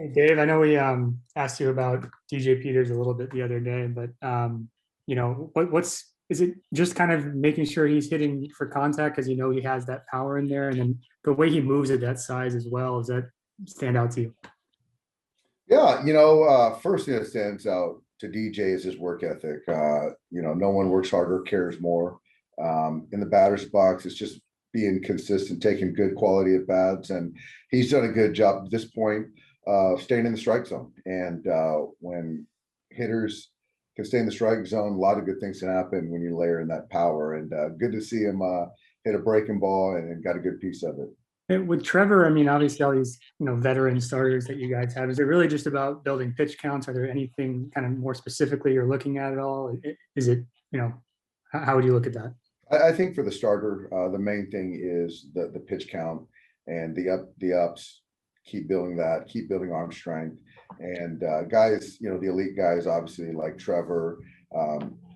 Hey, Dave, I know we asked you about DJ Peters a little bit the other day, but what's is it just kind of making sure he's hitting for contact because he has that power in there, and then the way he moves at that size as well, does that stand out to you? Yeah, first thing that stands out to DJ is his work ethic. No one works harder, cares more. In the batter's box, it's just being consistent, taking good quality at bats, and he's done a good job at this point staying in the strike zone. And when hitters can stay in the strike zone, a lot of good things can happen when you layer in that power. And good to see him hit a breaking ball and got a good piece of it. And with Trevor, I mean, obviously all these veteran starters that you guys have, is it really just about building pitch counts? Are there anything kind of more specifically you're looking at all? Is it how would you look at that? I think for the starter, the main thing is the pitch count and the ups. Keep building that. Keep building arm strength. And guys, the elite guys, obviously like Trevor.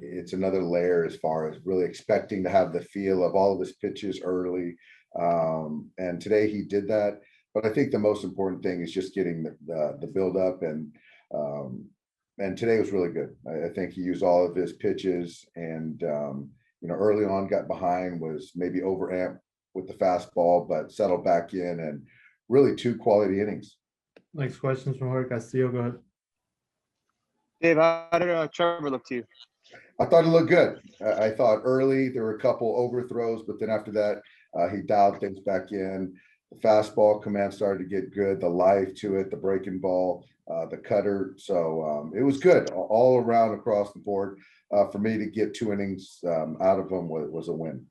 It's another layer as far as really expecting to have the feel of all of his pitches early. And today he did that. But I think the most important thing is just getting the build up and today was really good. I think he used all of his pitches and early on got behind, was maybe overamped with the fastball, but settled back in and really two quality innings. Next questions from Jorge Castillo. Go ahead. Dave, how did Trevor look to you? I thought it looked good. I thought early there were a couple overthrows, but then after that, he dialed things back in. The fastball command started to get good, the life to it, the breaking ball, the cutter. So it was good all around across the board. For me to get 2 innings out of him was a win.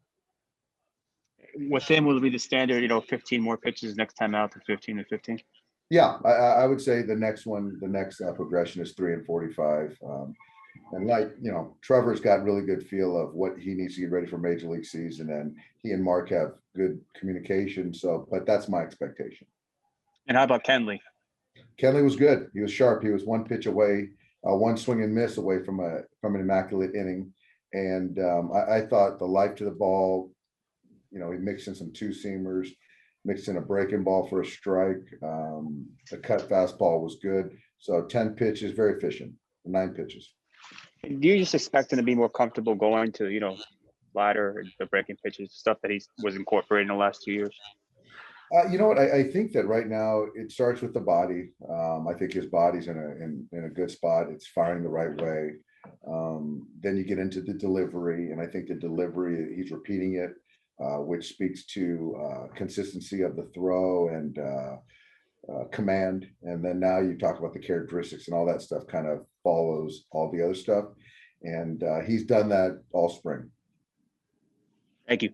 With him, will it be the standard, 15 more pitches next time out to 15 and 15? Yeah, I would say the next progression is 3 and 45. And Trevor's got really good feel of what he needs to get ready for Major League season, and he and Mark have good communication. So, but that's my expectation. And how about Kenley? Kenley was good. He was sharp. He was one pitch away, one swing and miss away from an immaculate inning. And I thought the life to the ball, he mixed in some 2-seamers, mixed in a breaking ball for a strike. The cut fastball was good. So 10 pitches, very efficient. 9 pitches. Do you just expect him to be more comfortable going to, ladder, the breaking pitches, stuff that he was incorporating in the last 2 years? You know what? I think that right now it starts with the body. I think his body's in a good spot. It's firing the right way. Then you get into the delivery, and I think the delivery, he's repeating it, which speaks to consistency of the throw and command. And then now you talk about the characteristics and all that stuff kind of follows all the other stuff. And he's done that all spring. Thank you.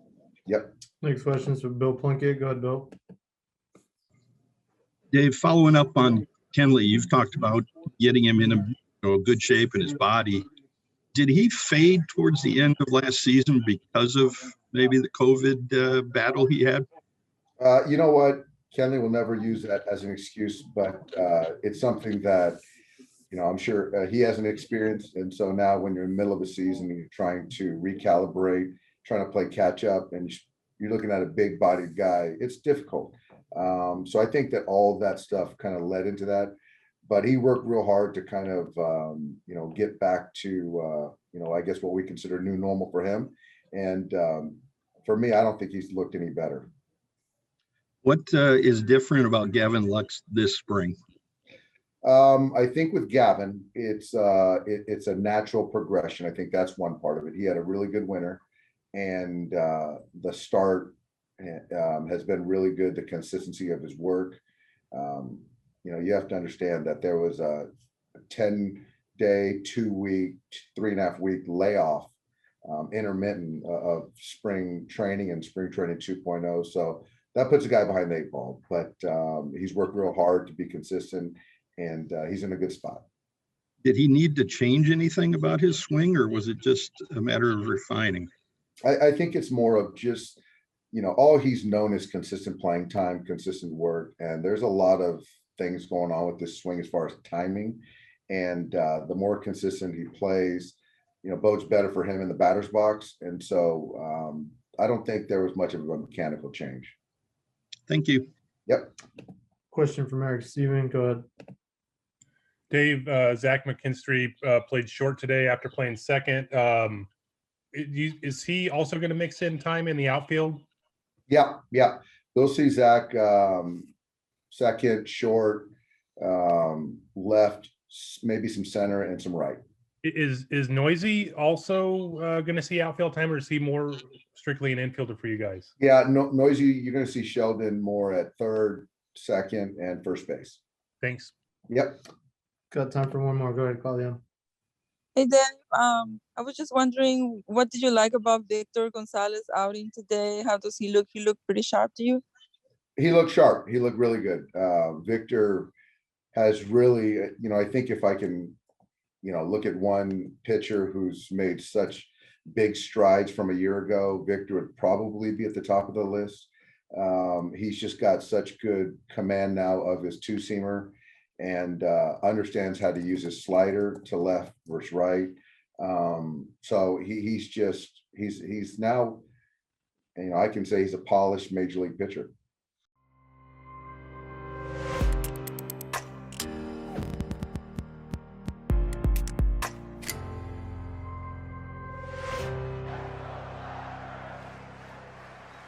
Yep. Next questions from Bill Plunkett. Go ahead, Bill. Dave, following up on Kenley, you've talked about getting him in a good shape in his body. Did he fade towards the end of last season because of maybe the COVID battle he had? You know what? Kenley will never use that as an excuse, but it's something that, I'm sure he hasn't experienced. And so now when you're in the middle of a season, you're trying to recalibrate, trying to play catch up, and you're looking at a big bodied guy, it's difficult. So I think that all of that stuff kind of led into that, but he worked real hard to kind of, get back to, I guess what we consider new normal for him. And for me, I don't think he's looked any better. What is different about Gavin Lux this spring? I think with Gavin, it's a natural progression. I think that's one part of it. He had a really good winter, and the start has been really good. The consistency of his work. You have to understand that there was a 10-day, 2-week, 3.5-week layoff, intermittent of spring training and spring training 2.0. So that puts a guy behind the 8 ball, but he's worked real hard to be consistent, and he's in a good spot. Did he need to change anything about his swing, or was it just a matter of refining? I think it's more of just, all he's known is consistent playing time, consistent work. And there's a lot of things going on with this swing as far as timing. And the more consistent he plays, bodes better for him in the batter's box. And so I don't think there was much of a mechanical change. Thank you. Yep. Question from Eric Steven. Go ahead. Dave, Zach McKinstry played short today after playing second. Is he also going to mix in time in the outfield? Yeah, yeah. We'll see Zach, second, short, left, maybe some center and some right. Is Noisy also going to see outfield time, or is he more strictly an infielder for you guys? Yeah, Noisy, you're gonna see Sheldon more at third, second, and first base. Thanks. Yep. Got time for one more. Go ahead, Claudia. Hey Dave, I was just wondering, what did you like about Victor Gonzalez outing today? How does he look? He looked pretty sharp to you. He looked sharp. He looked really good. Victor has really, I think if I can, look at one pitcher who's made such big strides from a year ago, Victor would probably be at the top of the list. He's just got such good command now of his two-seamer and understands how to use his slider to left versus right. So he's now, I can say he's a polished major league pitcher.